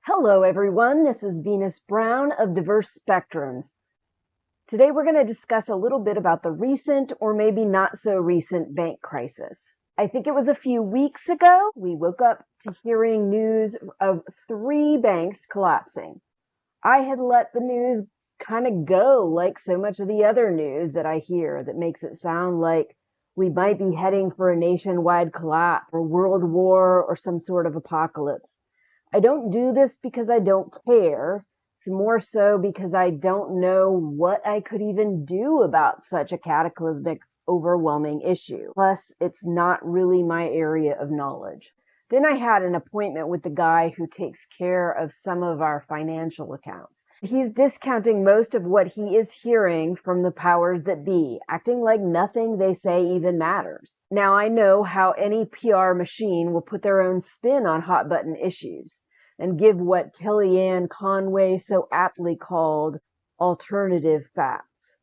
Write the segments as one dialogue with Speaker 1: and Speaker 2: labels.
Speaker 1: Hello everyone, this is Venus Brown of Diverse Spectrums. Today we're going to discuss a little bit about the recent or maybe not so recent bank crisis. I think it was a few weeks ago we woke up to hearing news of 3 banks collapsing. I had let the news kind of go like so much of the other news that I hear that makes it sound like we might be heading for a nationwide collapse or world war or some sort of apocalypse. I don't do this because I don't care. It's more so because I don't know what I could even do about such a cataclysmic, overwhelming issue. Plus, it's not really my area of knowledge. Then I had an appointment with the guy who takes care of some of our financial accounts. He's discounting most of what he is hearing from the powers that be, acting like nothing they say even matters. Now I know how any PR machine will put their own spin on hot button issues and give what Kellyanne Conway so aptly called alternative facts.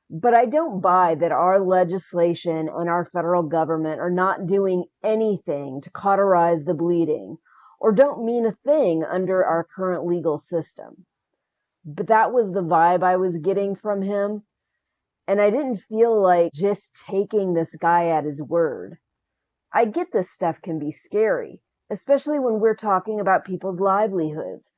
Speaker 1: But I don't buy that our legislation and our federal government are not doing anything to cauterize the bleeding or don't mean a thing under our current legal system. But that was the vibe I was getting from him, and I didn't feel like just taking this guy at his word. I get this stuff can be scary, especially when we're talking about people's livelihoods.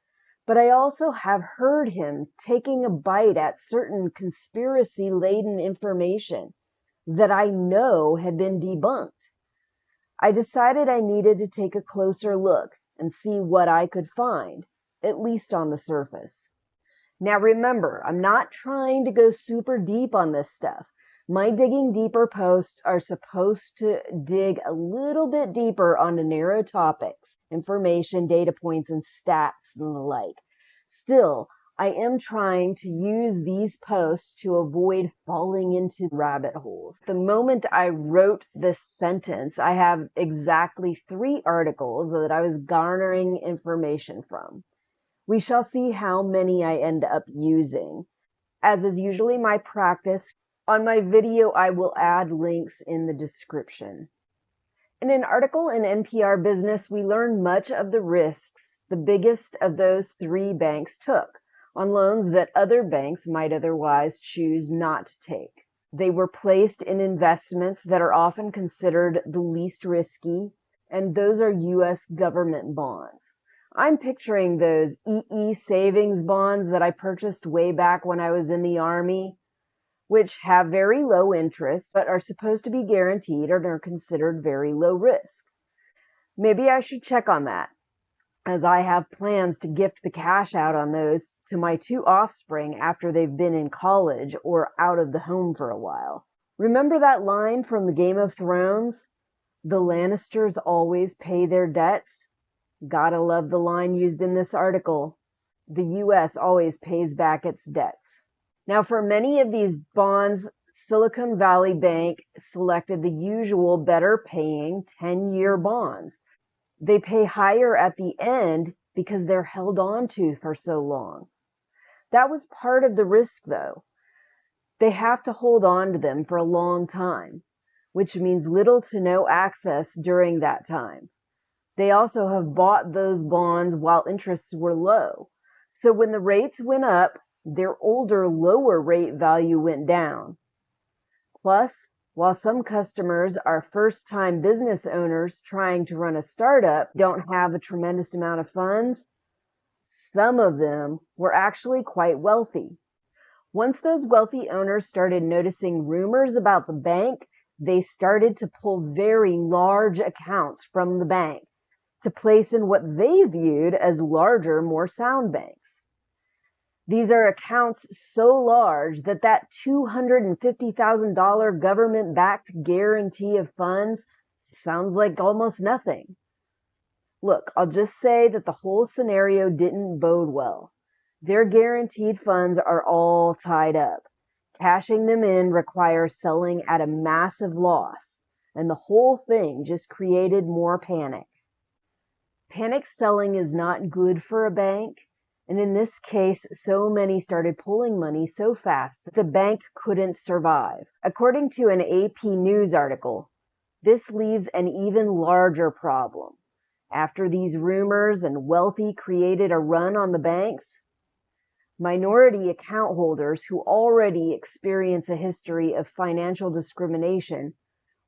Speaker 1: But I also have heard him taking a bite at certain conspiracy-laden information that I know had been debunked. I decided I needed to take a closer look and see what I could find, at least on the surface. Now remember, I'm not trying to go super deep on this stuff. My digging deeper posts are supposed to dig a little bit deeper onto narrow topics, information, data points, and stats and the like. Still, I am trying to use these posts to avoid falling into rabbit holes. The moment I wrote this sentence, I have exactly 3 articles that I was garnering information from. We shall see how many I end up using. As is usually my practice, on my video I will add links in the description. In an article in NPR Business, we learned much of the risks the biggest of those 3 banks took on loans that other banks might otherwise choose not to take. They were placed in investments that are often considered the least risky, and those are U.S. government bonds. I'm picturing those EE savings bonds that I purchased way back when I was in the Army, which have very low interest but are supposed to be guaranteed and are considered very low risk. Maybe I should check on that, as I have plans to gift the cash out on those to my 2 offspring after they've been in college or out of the home for a while. Remember that line from the Game of Thrones? The Lannisters always pay their debts. Gotta love the line used in this article. The U.S. always pays back its debts. Now, for many of these bonds, Silicon Valley Bank selected the usual better-paying 10-year bonds. They pay higher at the end because they're held on to for so long. That was part of the risk, though. They have to hold on to them for a long time, which means little to no access during that time. They also have bought those bonds while interests were low. So when the rates went up, their older, lower rate value went down. Plus, while some customers are first-time business owners trying to run a startup, don't have a tremendous amount of funds, some of them were actually quite wealthy. Once those wealthy owners started noticing rumors about the bank, they started to pull very large accounts from the bank to place in what they viewed as larger, more sound banks. These are accounts so large that $250,000 government-backed guarantee of funds sounds like almost nothing. Look, I'll just say that the whole scenario didn't bode well. Their guaranteed funds are all tied up. Cashing them in requires selling at a massive loss, and the whole thing just created more panic. Panic selling is not good for a bank, and in this case, so many started pulling money so fast that the bank couldn't survive. According to an AP News article, this leaves an even larger problem. After these rumors and wealthy created a run on the banks, minority account holders who already experience a history of financial discrimination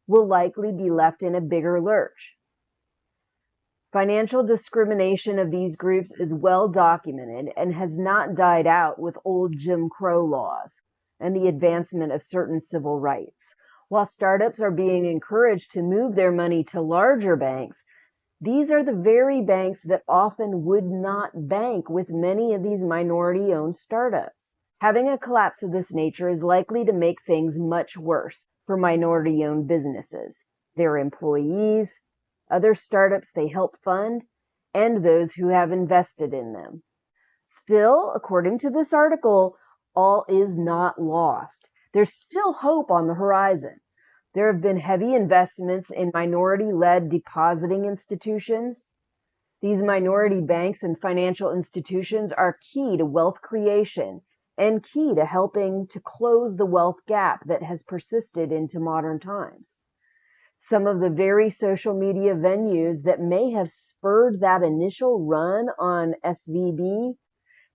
Speaker 1: will likely be left in a bigger lurch. Financial discrimination of these groups is well documented and has not died out with old Jim Crow laws and the advancement of certain civil rights. While startups are being encouraged to move their money to larger banks, these are the very banks that often would not bank with many of these minority-owned startups. Having a collapse of this nature is likely to make things much worse for minority-owned businesses, their employees, other startups they help fund, and those who have invested in them. Still, according to this article, all is not lost. There's still hope on the horizon. There have been heavy investments in minority-led depositing institutions. These minority banks and financial institutions are key to wealth creation and key to helping to close the wealth gap that has persisted into modern times. Some of the very social media venues that may have spurred that initial run on SVB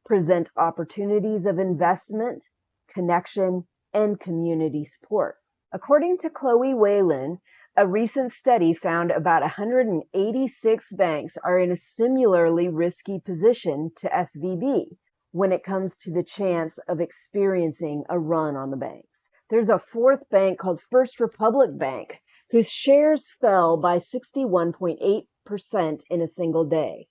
Speaker 1: present opportunities of investment, connection, and community support. According to Chloe Whalen, a recent study found about 186 banks are in a similarly risky position to SVB when it comes to the chance of experiencing a run on the banks. There's a fourth bank called First Republic Bank, whose shares fell by 61.8% in a single day.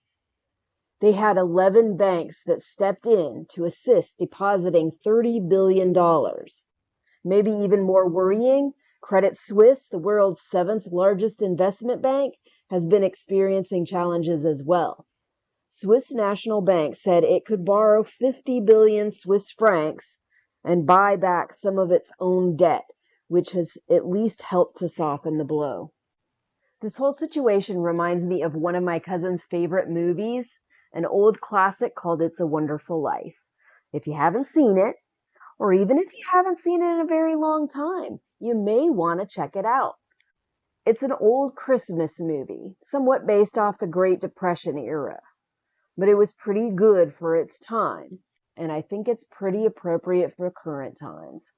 Speaker 1: They had 11 banks that stepped in to assist depositing $30 billion. Maybe even more worrying, Credit Suisse, the world's seventh largest investment bank, has been experiencing challenges as well. Swiss National Bank said it could borrow 50 billion Swiss francs and buy back some of its own debt, which has at least helped to soften the blow. This whole situation reminds me of one of my cousin's favorite movies, an old classic called It's a Wonderful Life. If you haven't seen it, or even if you haven't seen it in a very long time, you may want to check it out. It's an old Christmas movie, somewhat based off the Great Depression era, but it was pretty good for its time, and I think it's pretty appropriate for current times.